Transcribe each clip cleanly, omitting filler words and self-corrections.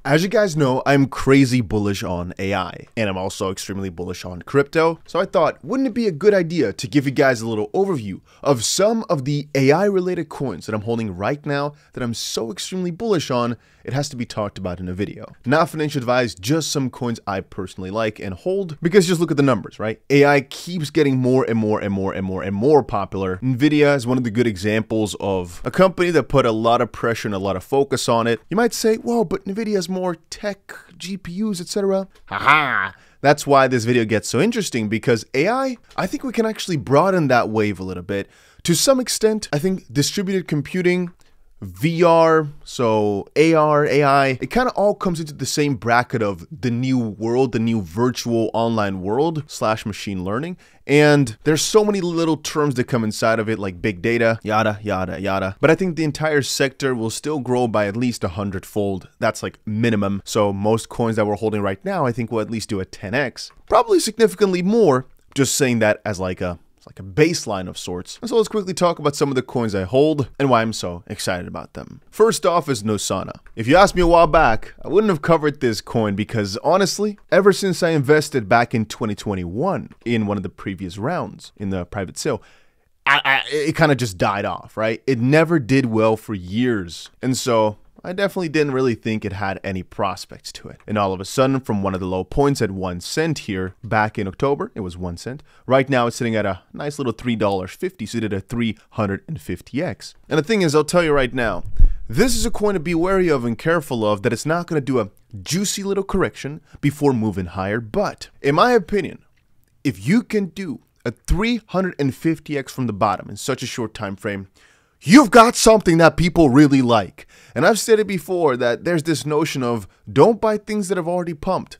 As you guys know, I'm crazy bullish on AI, and I'm also extremely bullish on crypto. So I thought, wouldn't it be a good idea to give you guys a little overview of some of the AI related coins that I'm holding right now that I'm so extremely bullish on, it has to be talked about in a video. Not financial advice, just some coins I personally like and hold, because just look at the numbers, right? AI keeps getting more and more popular. Nvidia is one of the good examples of a company that put a lot of pressure and a lot of focus on it. You might say, whoa, but Nvidia has more tech, GPUs, etc. Haha! That's why this video gets so interesting, because AI, I think we can actually broaden that wave a little bit. To some extent, I think distributed computing, VR, so AR, AI, it kind of all comes into the same bracket of the new world, the new virtual online world / machine learning. And there's so many little terms that come inside of it, like big data, yada, yada, yada. But I think the entire sector will still grow by at least 100-fold. That's like minimum. So most coins that we're holding right now, I think will at least do a 10x, probably significantly more. Just saying that as like a baseline of sorts. And so let's quickly talk about some of the coins I hold and why I'm so excited about them. First off is Solana. If you asked me a while back, I wouldn't have covered this coin because honestly, ever since I invested back in 2021 in one of the previous rounds in the private sale, it kind of just died off, right? It never did well for years. And so I definitely didn't really think it had any prospects to it. And all of a sudden, from one of the low points at 1 cent here back in October, it was 1 cent. Right now, it's sitting at a nice little $3.50, so it did a 350x. And the thing is, I'll tell you right now, this is a coin to be wary of and careful of, that it's not going to do a juicy little correction before moving higher. But in my opinion, if you can do a 350x from the bottom in such a short time frame, you've got something that people really like. And I've said it before that there's this notion of don't buy things that have already pumped.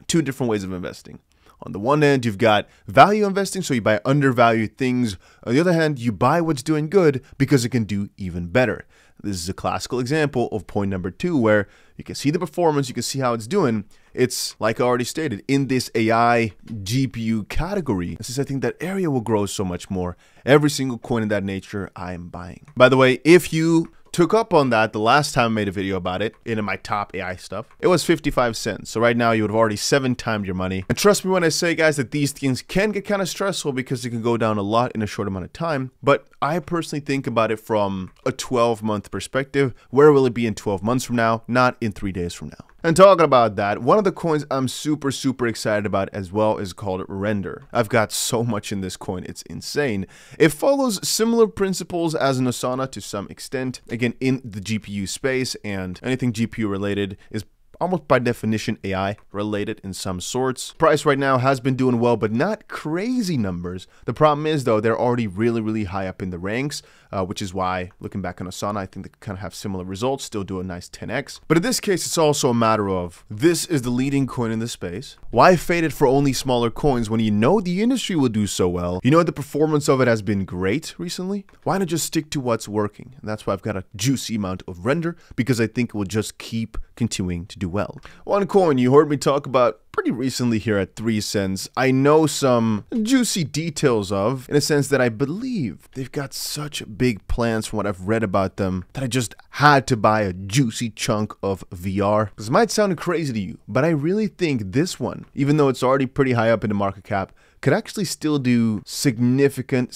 Two different ways of investing. On the one hand, you've got value investing, so you buy undervalued things. On the other hand, you buy what's doing good because it can do even better. This is a classical example of point number 2, where you can see the performance, you can see how it's doing. It's, like I already stated, in this AI GPU category. Since I think that area will grow so much more, every single coin in that nature I am buying. By the way, if you took up on that the last time I made a video about it, in my top AI stuff, it was 55 cents. So right now you would have already 7x your money. And trust me when I say, guys, that these things can get kind of stressful because it can go down a lot in a short amount of time. But I personally think about it from a 12-month perspective. Where will it be in 12 months from now? Not in 3 days from now. And talking about that, one of the coins I'm super excited about as well is called Render. I've got so much in this coin, it's insane. It follows similar principles as Solana to some extent, again in the GPU space, and anything GPU related is almost by definition AI related in some sorts. Price right now has been doing well, but not crazy numbers. The problem is though, they're already really high up in the ranks, which is why looking back on Solana, I think they kind of have similar results, still do a nice 10x. But in this case, it's also a matter of, this is the leading coin in the space. Why fade it for only smaller coins when you know the industry will do so well? You know the performance of it has been great recently? Why not just stick to what's working? And that's why I've got a juicy amount of Render, because I think it will just keep continuing to do well. One coin you heard me talk about pretty recently here at 3 cents, I know some juicy details of, in a sense that I believe they've got such big plans from what I've read about them that I just had to buy a juicy chunk of VR. This might sound crazy to you, but I really think this one, even though it's already pretty high up in the market cap, could actually still do significant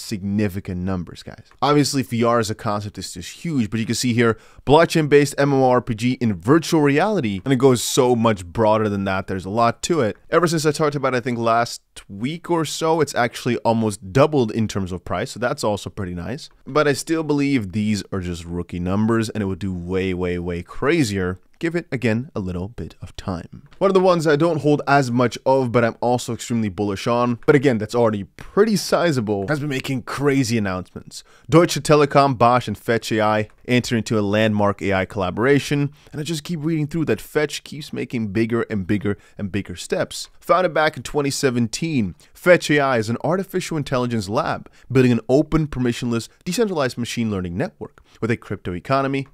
numbers, guys. Obviously, VR as a concept is just huge, but you can see here, blockchain-based MMORPG in virtual reality, and it goes so much broader than that. There's a lot to it. Ever since I talked about it, I think last week or so, it's actually almost doubled in terms of price, so that's also pretty nice. But I still believe these are just rookie numbers, and it would do way crazier. Give it, again, a little bit of time. One of the ones I don't hold as much of, but I'm also extremely bullish on, but again, that's already pretty sizable, has been making crazy announcements. Deutsche Telekom, Bosch, and Fetch AI enter into a landmark AI collaboration, and I just keep reading through that Fetch keeps making bigger and bigger steps. Founded back in 2017, Fetch AI is an artificial intelligence lab building an open, permissionless, decentralized machine learning network with a crypto economy.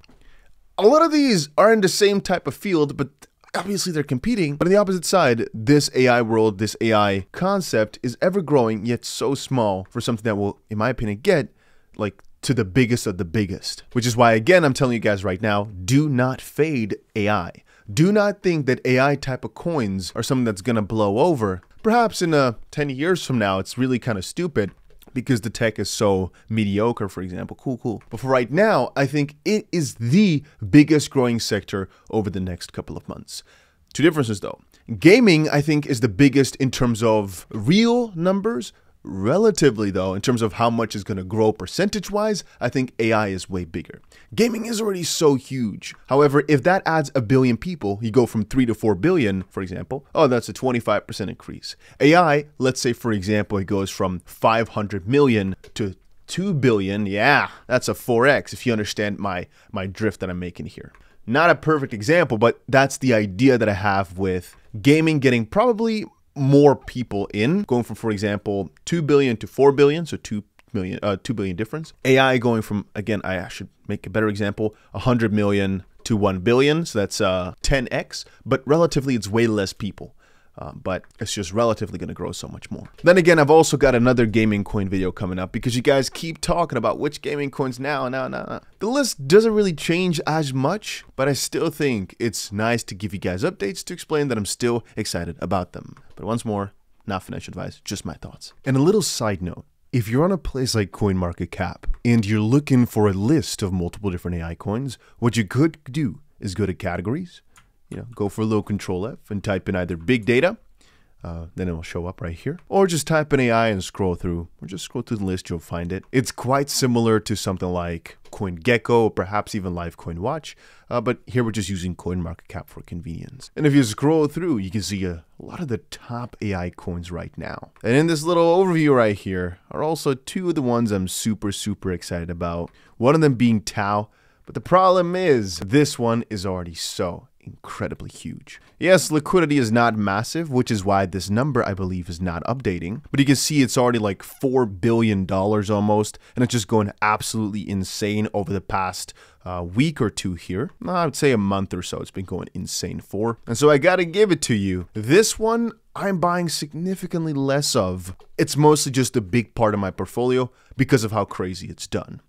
A lot of these are in the same type of field, but obviously they're competing. But on the opposite side, this AI world, this AI concept is ever growing, yet so small for something that will, in my opinion, get like to the biggest of the biggest. Which is why, again, I'm telling you guys right now, do not fade AI. do not think that AI type of coins are something that's going to blow over. Perhaps in 10 years from now, it's really kind of stupid because the tech is so mediocre, for example. Cool. But for right now, I think it is the biggest growing sector over the next couple of months. Two differences though. Gaming, I think, is the biggest in terms of real numbers. Relatively though, in terms of how much is going to grow percentage-wise, I think AI is way bigger. Gaming is already so huge. However, if that adds a billion people, you go from 3 to 4 billion, for example, oh, that's a 25% increase. AI, let's say, for example, it goes from 500 million to 2 billion. Yeah, that's a 4x if you understand my drift that I'm making here. Not a perfect example, but that's the idea that I have with gaming getting probably more people in, going from, for example, 2 billion to 4 billion, so 2 billion difference. AI going from, again, I should make a better example, 100 million to 1 billion, so that's 10x, but relatively it's way less people. But it's just relatively going to grow so much more. Then again, I've also got another gaming coin video coming up because you guys keep talking about which gaming coins now. The list doesn't really change as much, but I still think it's nice to give you guys updates to explain that I'm still excited about them. But once more, not financial advice, just my thoughts. And a little side note, if you're on a place like CoinMarketCap and you're looking for a list of multiple different AI coins, what you could do is go to categories, go for a little Control F and type in either big data, then it'll show up right here, or just type in AI and scroll through, or just scroll through the list, you'll find it. It's quite similar to something like CoinGecko, or perhaps even LiveCoinWatch, but here we're just using CoinMarketCap for convenience. And if you scroll through, you can see a lot of the top AI coins right now. And in this little overview right here are also two of the ones I'm super excited about. One of them being Tau, but the problem is this one is already so incredibly huge. Yes, liquidity is not massive, which is why this number, I believe, is not updating. But you can see it's already like $4 billion almost, and it's just going absolutely insane over the past week or two here. I would say a month or so it's been going insane for. And so I gotta give it to you. This one, I'm buying significantly less of. It's mostly just a big part of my portfolio because of how crazy it's done.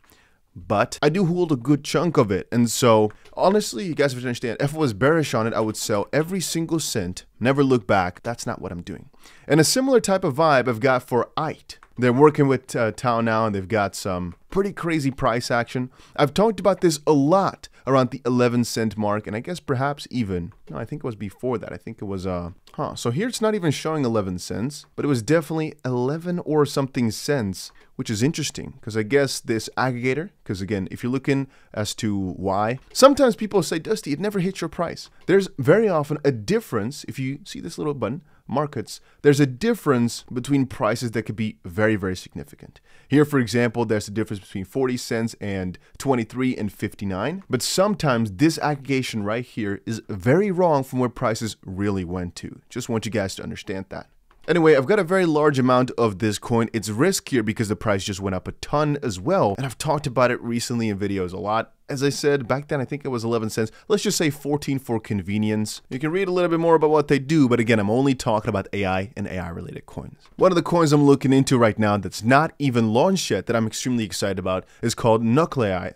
But I do hold a good chunk of it. And so, honestly, you guys have to understand, if I was bearish on it, I would sell every single cent, never look back. That's not what I'm doing. And a similar type of vibe I've got for 𝗓𝗓. They're working with Tau now, and they've got some pretty crazy price action. I've talked about this a lot around the 11-cent mark, and I guess perhaps even, no, I think it was before that. I think it was, so here it's not even showing 11 cents, but it was definitely 11 or something cents, which is interesting, because I guess this aggregator, because again, if you're looking as to why, sometimes people say, Dusty, it never hits your price. There's very often a difference, if you see this little button, markets, there's a difference between prices that could be very significant. Here, for example, there's a difference between 40 cents and 23 and 59. But sometimes this aggregation right here is very wrong from where prices really went to. Just want you guys to understand that. Anyway, I've got a very large amount of this coin. It's riskier because the price just went up a ton as well. And I've talked about it recently in videos a lot. As I said, back then I think it was 11 cents. Let's just say 14 for convenience. You can read a little bit more about what they do, but again, I'm only talking about AI and AI related coins. One of the coins I'm looking into right now that's not even launched yet that I'm extremely excited about is called Nuclei,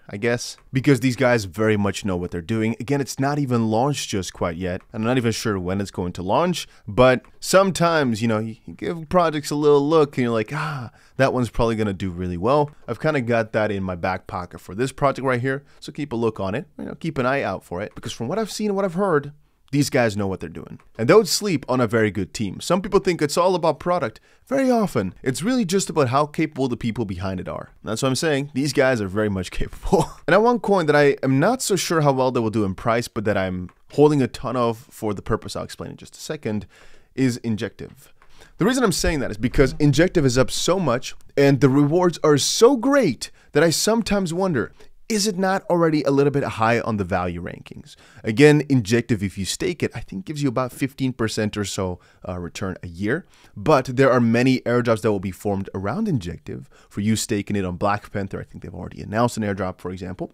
I guess, because these guys very much know what they're doing. Again, it's not even launched just quite yet. I'm not even sure when it's going to launch, but sometimes, you give projects a little look and you're like, that one's probably going to do really well. I've kind of got that in my back pocket for this project right here, so keep a look on it, keep an eye out for it, because from what I've seen and what I've heard, these guys know what they're doing. And they would sleep on a very good team. Some people think it's all about product. Very often, it's really just about how capable the people behind it are. That's what I'm saying. These guys are very much capable. And one coin that I am not so sure how well they will do in price, but that I'm holding a ton of for the purpose I'll explain in just a second, is Injective. The reason I'm saying that is because Injective is up so much and the rewards are so great that I sometimes wonder, is it not already a little bit high on the value rankings? Again, Injective, if you stake it, I think gives you about 15% or so return a year. But there are many airdrops that will be formed around Injective for you staking it on Black Panther. I think they've already announced an airdrop, for example.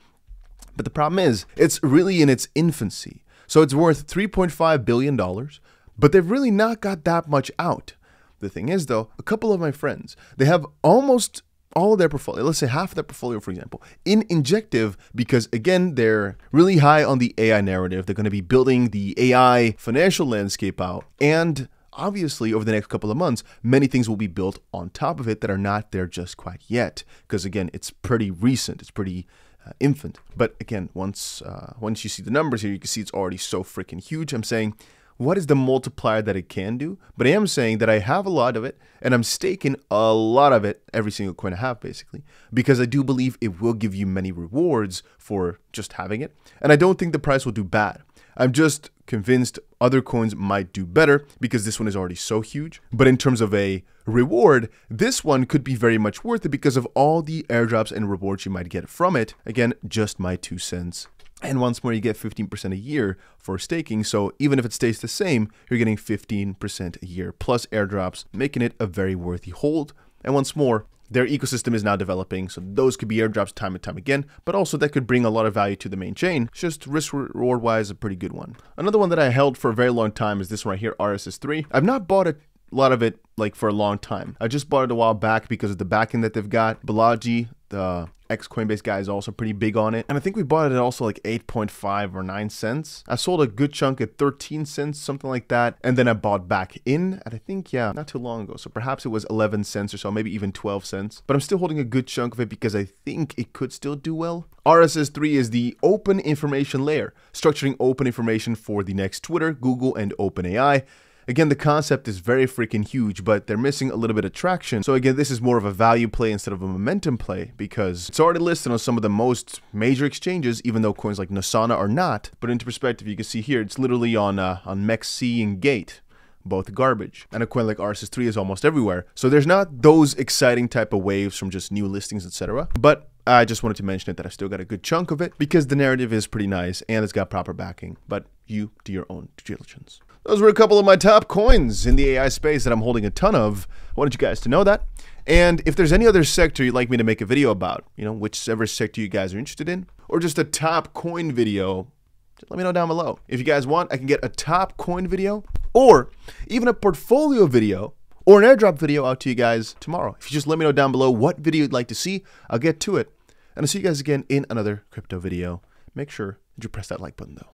But the problem is, it's really in its infancy. So it's worth $3.5 billion, but they've really not got that much out. The thing is, though, a couple of my friends, they have almost all of their portfolio, let's say half of their portfolio, for example, in Injective, because again, they're really high on the AI narrative. They're going to be building the AI financial landscape out. And obviously, over the next couple of months, many things will be built on top of it that are not there just quite yet. Because again, it's pretty recent. It's pretty infant. But again, once you see the numbers here, you can see it's already so freaking huge. I'm saying, what is the multiplier that it can do? But I am saying that I have a lot of it, and I'm staking a lot of it, every single coin I have, basically, because I do believe it will give you many rewards for just having it. And I don't think the price will do bad. I'm just convinced other coins might do better because this one is already so huge. But in terms of a reward, this one could be very much worth it because of all the airdrops and rewards you might get from it. Again, just my 2 cents. And once more, you get 15% a year for staking. So even if it stays the same, you're getting 15% a year plus airdrops, making it a very worthy hold. And once more, their ecosystem is now developing, so those could be airdrops time and time again, but also that could bring a lot of value to the main chain. It's just risk-reward wise, a pretty good one. Another one that I held for a very long time is this one right here, RSS3. I've not bought a lot of it like for a long time. I just bought it a while back because of the backing that they've got. 𝗏𝗏𝗏𝗏, the ex-Coinbase guy, is also pretty big on it. And I think we bought it at also like 8.5 or 9 cents. I sold a good chunk at 13 cents, something like that. And then I bought back in at, I think, yeah, not too long ago. So perhaps it was 11 cents or so, maybe even 12 cents. But I'm still holding a good chunk of it because I think it could still do well. RSS3 is the open information layer, structuring open information for the next Twitter, Google, and OpenAI. Again, the concept is very freaking huge, but they're missing a little bit of traction. So again, this is more of a value play instead of a momentum play because it's already listed on some of the most major exchanges, even though coins like Solana are not. But into perspective, you can see here, it's literally on MEXC and Gate, both garbage. And a coin like RSS3 is almost everywhere. So there's not those exciting type of waves from just new listings, etc. But I just wanted to mention it that I still got a good chunk of it because the narrative is pretty nice and it's got proper backing. But you do your own due diligence. Those were a couple of my top coins in the AI space that I'm holding a ton of. I wanted you guys to know that. And if there's any other sector you'd like me to make a video about, you know, whichever sector you guys are interested in, or just a top coin video, let me know down below. If you guys want, I can get a top coin video or even a portfolio video or an airdrop video out to you guys tomorrow. If you just let me know down below what video you'd like to see, I'll get to it. And I'll see you guys again in another crypto video. Make sure that you press that like button though.